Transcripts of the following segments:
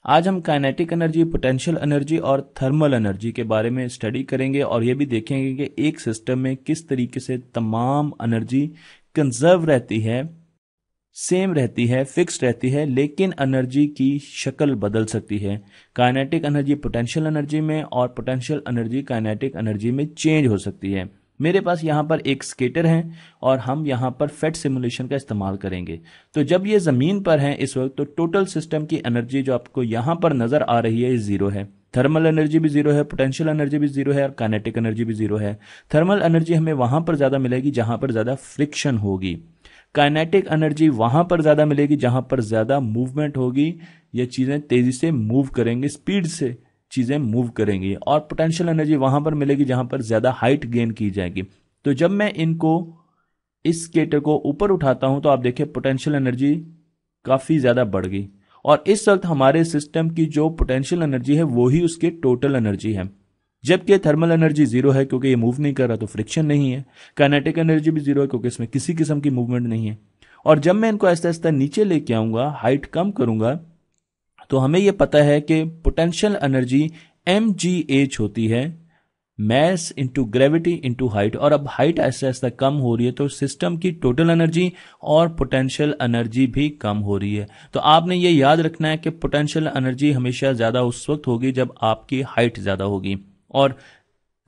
आज हम kinetic energy, potential energy और थर्मल एनर्जी के बारे में स्टडी करेंगे और ये भी देखेंगे कि एक सिस्टम में किस तरीके से तमाम एनर्जी कंजर्व रहती है, सेम रहती है, फिक्स्ड रहती है, लेकिन एनर्जी की शक्ल बदल सकती है। काइनेटिक एनर्जी पोटेंशियल एनर्जी में और पोटेंशियल एनर्जी काइनेटिक एनर्जी में चेंज हो सकती है। मेरे पास यहाँ पर एक स्केटर है और हम यहाँ पर फेट सिमुलेशन का इस्तेमाल करेंगे। तो जब ये ज़मीन पर है इस वक्त, तो टोटल सिस्टम की एनर्जी जो आपको यहाँ पर नज़र आ रही है ये ज़ीरो है। थर्मल एनर्जी भी ज़ीरो है, पोटेंशियल एनर्जी भी ज़ीरो है और काइनेटिक एनर्जी भी ज़ीरो है। थर्मल एनर्जी हमें वहाँ पर ज़्यादा मिलेगी जहाँ पर ज़्यादा फ्रिक्शन होगी। काइनेटिक एनर्जी वहाँ पर ज़्यादा मिलेगी जहाँ पर ज़्यादा मूवमेंट होगी, ये चीज़ें तेज़ी से मूव करेंगे, स्पीड से चीजें मूव करेंगी। और पोटेंशियल एनर्जी वहां पर मिलेगी जहां पर ज्यादा हाइट गेन की जाएगी। तो जब मैं इस स्केटर को ऊपर उठाता हूं तो आप देखिए पोटेंशियल एनर्जी काफी ज्यादा बढ़ गई और इस वक्त हमारे सिस्टम की जो पोटेंशियल एनर्जी है वो ही उसकी टोटल एनर्जी है। जबकि थर्मल एनर्जी जीरो है क्योंकि ये मूव नहीं कर रहा, तो फ्रिक्शन नहीं है। काइनेटिक एनर्जी भी जीरो है क्योंकि इसमें किसी किस्म की मूवमेंट नहीं है। और जब मैं इनको आहिस्ता आहिस्ता नीचे लेके आऊंगा, हाइट कम करूंगा, तो हमें यह पता है कि पोटेंशियल एनर्जी mgh होती है, mass into gravity into height. और अब हाइट ऐसा ऐसा कम हो रही है तो सिस्टम की टोटल एनर्जी और पोटेंशियल एनर्जी भी कम हो रही है। तो आपने ये याद रखना है कि पोटेंशियल एनर्जी हमेशा ज्यादा उस वक्त होगी जब आपकी हाइट ज्यादा होगी और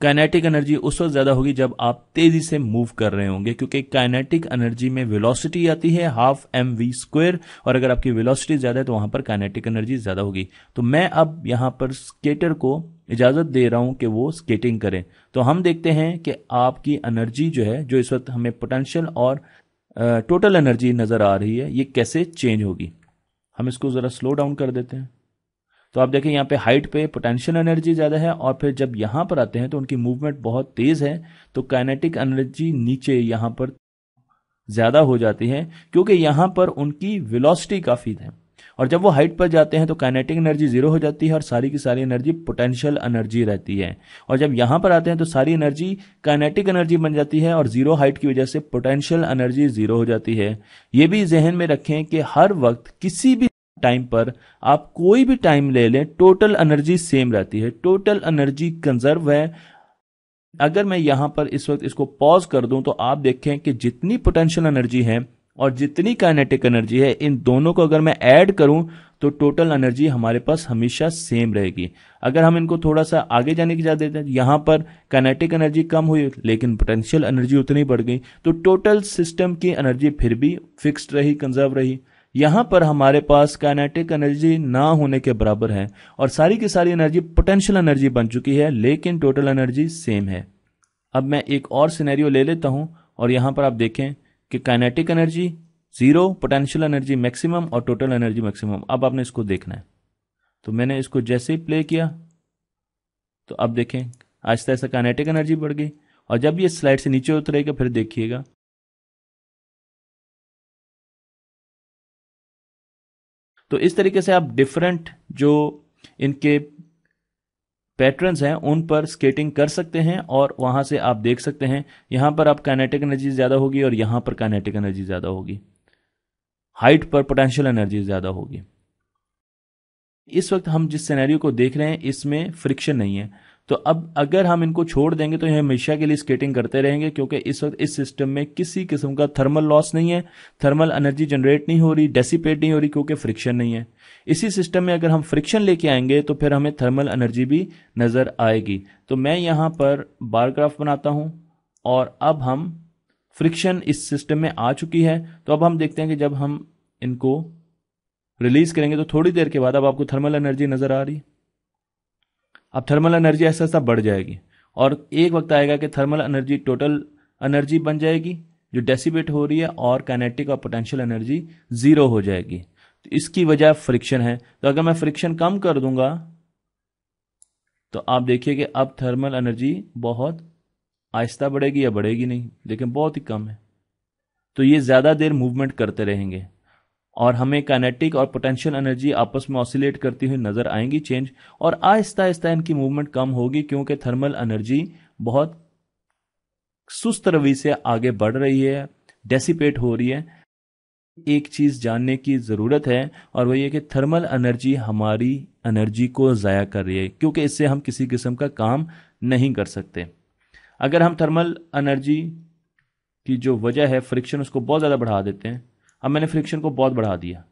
काइनेटिक एनर्जी उस वक्त ज्यादा होगी जब आप तेजी से मूव कर रहे होंगे, क्योंकि काइनेटिक एनर्जी में वेलोसिटी आती है हाफ mv², और अगर आपकी वेलोसिटी ज्यादा है तो वहां पर काइनेटिक एनर्जी ज्यादा होगी। तो मैं अब यहां पर स्केटर को इजाजत दे रहा हूं कि वो स्केटिंग करें। तो हम देखते हैं कि आपकी एनर्जी जो है, जो इस वक्त हमें पोटेंशियल और टोटल एनर्जी नजर आ रही है, ये कैसे चेंज होगी। हम इसको जरा स्लो डाउन कर देते हैं। तो आप देखें यहाँ पे हाइट पे पोटेंशियल एनर्जी ज्यादा है और फिर जब यहां पर आते हैं तो उनकी मूवमेंट बहुत तेज है, तो काइनेटिक एनर्जी नीचे यहां पर ज्यादा हो जाती है क्योंकि यहां पर उनकी वेलोसिटी काफी है। और जब वो हाइट पर जाते हैं तो काइनेटिक एनर्जी जीरो हो जाती है और सारी की सारी एनर्जी पोटेंशियल एनर्जी रहती है। और जब यहां पर आते हैं तो सारी एनर्जी काइनेटिक एनर्जी बन जाती है और जीरो हाइट की वजह से पोटेंशियल एनर्जी जीरो हो जाती है। ये भी जहन में रखें कि हर वक्त किसी भी टाइम पर, आप कोई भी टाइम ले लें, टोटल एनर्जी सेम रहती है, टोटल एनर्जी कंजर्व है। अगर मैं यहां पर इस वक्त इसको पॉज कर दूं तो आप देखें कि जितनी पोटेंशियल एनर्जी है और जितनी काइनेटिक एनर्जी है, इन दोनों को अगर मैं ऐड करूं तो टोटल एनर्जी हमारे पास हमेशा सेम रहेगी। अगर हम इनको थोड़ा सा आगे जाने की इजाजत देते हैं, यहां पर काइनेटिक एनर्जी कम हुई लेकिन पोटेंशियल एनर्जी उतनी बढ़ गई, तो टोटल सिस्टम की एनर्जी फिर भी फिक्स्ड रही, कंजर्व रही। यहां पर हमारे पास काइनेटिक एनर्जी ना होने के बराबर है और सारी की सारी एनर्जी पोटेंशियल एनर्जी बन चुकी है, लेकिन टोटल एनर्जी सेम है। अब मैं एक और सिनेरियो ले लेता हूं और यहां पर आप देखें कि kinetic energy zero, potential energy maximum और टोटल एनर्जी मैक्सिमम। अब आपने इसको देखना है। तो मैंने इसको जैसे ही प्ले किया तो अब देखें आहिस्ता आहिस्ता काइनेटिक एनर्जी बढ़ गई और जब ये स्लाइड से नीचे उतरेगा फिर देखिएगा तो इस तरीके से आप डिफरेंट जो इनके पैटर्न्स हैं उन पर स्केटिंग कर सकते हैं और वहां से आप देख सकते हैं यहां पर आप काइनेटिक एनर्जी ज्यादा होगी और यहां पर काइनेटिक एनर्जी ज्यादा होगी, हाइट पर पोटेंशियल एनर्जी ज्यादा होगी। इस वक्त हम जिस सिनेरियो को देख रहे हैं इसमें फ्रिक्शन नहीं है, तो अब अगर हम इनको छोड़ देंगे तो ये हमेशा के लिए स्केटिंग करते रहेंगे क्योंकि इस वक्त इस सिस्टम में किसी किस्म का थर्मल लॉस नहीं है, थर्मल एनर्जी जनरेट नहीं हो रही, डेसिपेट नहीं हो रही क्योंकि फ्रिक्शन नहीं है। इसी सिस्टम में अगर हम फ्रिक्शन लेके आएंगे तो फिर हमें थर्मल एनर्जी भी नजर आएगी। तो मैं यहां पर बार ग्राफ बनाता हूं और अब हम फ्रिक्शन इस सिस्टम में आ चुकी है। तो अब हम देखते हैं कि जब हम इनको रिलीज करेंगे तो थोड़ी देर के बाद अब आपको थर्मल एनर्जी नजर आ रही। अब थर्मल एनर्जी ऐसा ऐसा बढ़ जाएगी और एक वक्त आएगा कि थर्मल एनर्जी टोटल एनर्जी बन जाएगी जो डेसिपेट हो रही है और काइनेटिक और पोटेंशियल एनर्जी जीरो हो जाएगी। तो इसकी वजह फ्रिक्शन है। तो अगर मैं फ्रिक्शन कम कर दूंगा तो आप देखिए कि अब थर्मल एनर्जी बहुत आहिस्ता बढ़ेगी या बढ़ेगी नहीं, लेकिन बहुत ही कम है। तो ये ज्यादा देर मूवमेंट करते रहेंगे और हमें काइनेटिक और पोटेंशियल एनर्जी आपस में ऑसिलेट करती हुई नजर आएंगी चेंज, और आहिस्ता आहिस्ता इनकी मूवमेंट कम होगी क्योंकि थर्मल एनर्जी बहुत सुस्त रवि से आगे बढ़ रही है, डेसिपेट हो रही है। एक चीज जानने की जरूरत है, और वही है कि थर्मल एनर्जी हमारी एनर्जी को ज़ाया कर रही है, क्योंकि इससे हम किसी किस्म का काम नहीं कर सकते। अगर हम थर्मल एनर्जी की जो वजह है फ्रिक्शन, उसको बहुत ज़्यादा बढ़ा देते हैं। अब मैंने फ्रिक्शन को बहुत बढ़ा दिया,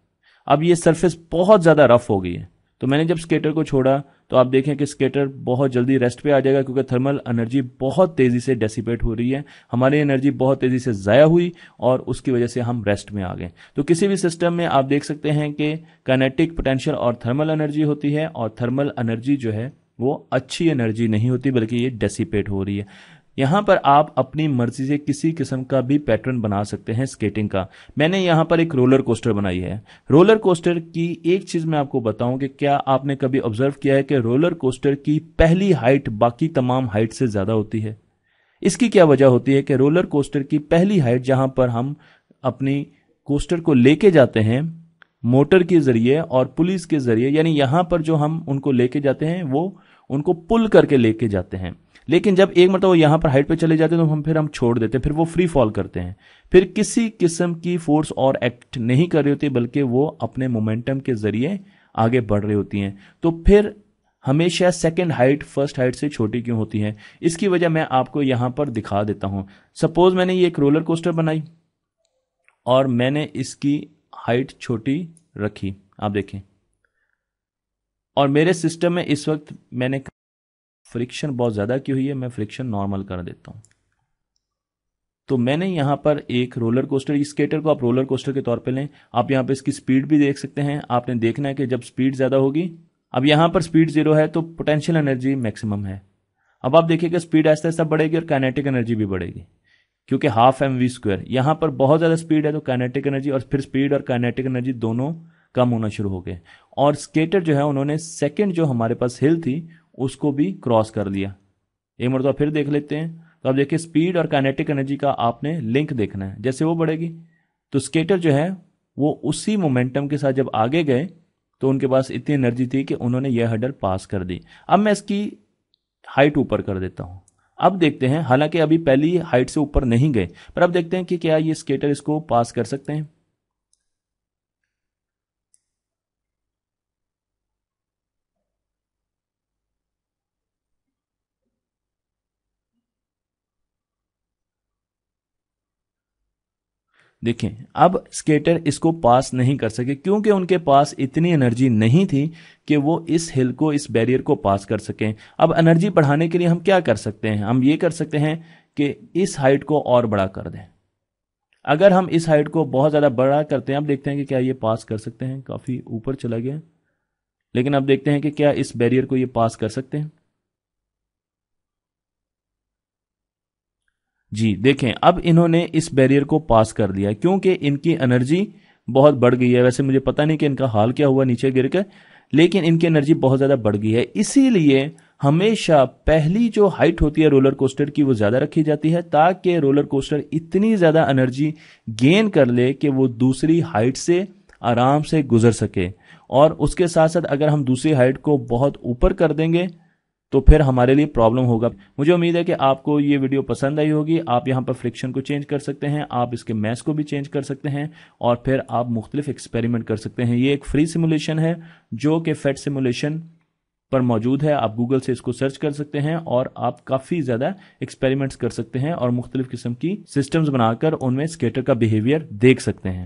अब ये सरफेस बहुत ज़्यादा रफ हो गई है, तो मैंने जब स्केटर को छोड़ा तो आप देखें कि स्केटर बहुत जल्दी रेस्ट पे आ जाएगा, क्योंकि थर्मल एनर्जी बहुत तेज़ी से डेसिपेट हो रही है, हमारी एनर्जी बहुत तेज़ी से ज़ाया हुई और उसकी वजह से हम रेस्ट में आ गए। तो किसी भी सिस्टम में आप देख सकते हैं कि काइनेटिक, पोटेंशियल और थर्मल एनर्जी होती है, और थर्मल एनर्जी जो है वो अच्छी एनर्जी नहीं होती, बल्कि ये डेसिपेट हो रही है। यहां पर आप अपनी मर्जी से किसी किस्म का भी पैटर्न बना सकते हैं स्केटिंग का। मैंने यहां पर एक रोलर कोस्टर बनाई है। रोलर कोस्टर की एक चीज मैं आपको बताऊं कि क्या आपने कभी ऑब्जर्व किया है कि रोलर कोस्टर की पहली हाइट बाकी तमाम हाइट से ज्यादा होती है? इसकी क्या वजह होती है कि रोलर कोस्टर की पहली हाइट, जहां पर हम अपनी कोस्टर को लेके जाते हैं मोटर के जरिए और पुलिस के जरिए, यानी यहां पर जो हम उनको लेके जाते हैं वो उनको पुल करके लेके जाते हैं, लेकिन जब एक मतलब वो यहां पर हाइट पे चले जाते हैं तो हम छोड़ देते हैं, फिर वो फ्री फॉल करते हैं, फिर किसी किस्म की फोर्स और एक्ट नहीं कर रही होती, बल्कि वो अपने मोमेंटम के जरिए आगे बढ़ रही होती हैं। तो फिर हमेशा सेकंड हाइट फर्स्ट हाइट से छोटी क्यों होती है? इसकी वजह मैं आपको यहां पर दिखा देता हूं। सपोज मैंने ये एक रोलर कोस्टर बनाई और मैंने इसकी हाइट छोटी रखी, आप देखें, और मेरे सिस्टम में इस वक्त मैंने फ्रिक्शन बहुत ज़्यादा की हुई है, मैं फ्रिक्शन नॉर्मल कर देता हूं। तो मैंने यहां पर एक रोलर कोस्टर, इस स्केटर को आप रोलर कोस्टर के तौर पे लें। आप यहां पे इसकी स्पीड भी देख सकते हैं। आपने देखना है कि जब स्पीड ज़्यादा होगी, अब यहां पर स्पीड 0 है तो पोटेंशियल एनर्जी मैक्सिमम है। अब आप देखिएगा स्पीड आहिस्ता आहिस्ता बढ़ेगी और काइनेटिक एनर्जी भी बढ़ेगी, क्योंकि हाफ mv²। यहां पर बहुत ज़्यादा स्पीड है तो काइनेटिक एनर्जी, और फिर स्पीड और काइनेटिक एनर्जी दोनों कम होना शुरू हो गए, और स्केटर जो है उन्होंने सेकेंड जो हमारे पास हिल थी उसको भी क्रॉस कर लिया। एक मरतबा फिर देख लेते हैं। तो आप देखिए स्पीड और काइनेटिक एनर्जी का आपने लिंक देखना है। जैसे वो बढ़ेगी तो स्केटर जो है वो उसी मोमेंटम के साथ जब आगे गए तो उनके पास इतनी एनर्जी थी कि उन्होंने यह हर्डल पास कर दी। अब मैं इसकी हाइट ऊपर कर देता हूं। अब देखते हैं, हालांकि अभी पहली हाइट से ऊपर नहीं गए, पर अब देखते हैं कि क्या ये स्केटर इसको पास कर सकते हैं। देखें, अब स्केटर इसको पास नहीं कर सके, क्योंकि उनके पास इतनी एनर्जी नहीं थी कि वो इस हिल को, इस बैरियर को पास कर सकें। अब एनर्जी बढ़ाने के लिए हम क्या कर सकते हैं? हम ये कर सकते हैं कि इस हाइट को और बड़ा कर दें। अगर हम इस हाइट को बहुत ज़्यादा बड़ा करते हैं, अब देखते हैं कि क्या ये पास कर सकते हैं। काफ़ी ऊपर चला गया, लेकिन अब देखते हैं कि क्या इस बैरियर को ये पास कर सकते हैं। जी देखें, अब इन्होंने इस बैरियर को पास कर दिया, क्योंकि इनकी एनर्जी बहुत बढ़ गई है। वैसे मुझे पता नहीं कि इनका हाल क्या हुआ नीचे गिर कर, लेकिन इनकी एनर्जी बहुत ज़्यादा बढ़ गई है। इसीलिए हमेशा पहली जो हाइट होती है रोलर कोस्टर की वो ज़्यादा रखी जाती है, ताकि रोलर कोस्टर इतनी ज़्यादा एनर्जी गेन कर ले कि वो दूसरी हाइट से आराम से गुजर सके। और उसके साथ साथ अगर हम दूसरी हाइट को बहुत ऊपर कर देंगे तो फिर हमारे लिए प्रॉब्लम होगा। मुझे उम्मीद है कि आपको ये वीडियो पसंद आई होगी। आप यहाँ पर फ्रिक्शन को चेंज कर सकते हैं, आप इसके मैथ्स को भी चेंज कर सकते हैं, और फिर आप मुख्तलिफ एक्सपेरिमेंट कर सकते हैं। ये एक फ्री सिमुलेशन है जो कि फेट सिमुलेशन पर मौजूद है। आप गूगल से इसको सर्च कर सकते हैं और आप काफ़ी ज़्यादा एक्सपेरिमेंट्स कर सकते हैं और मुख्तलिफ किस्म की सिस्टम्स बनाकर उनमें स्केटर का बिहेवियर देख सकते हैं।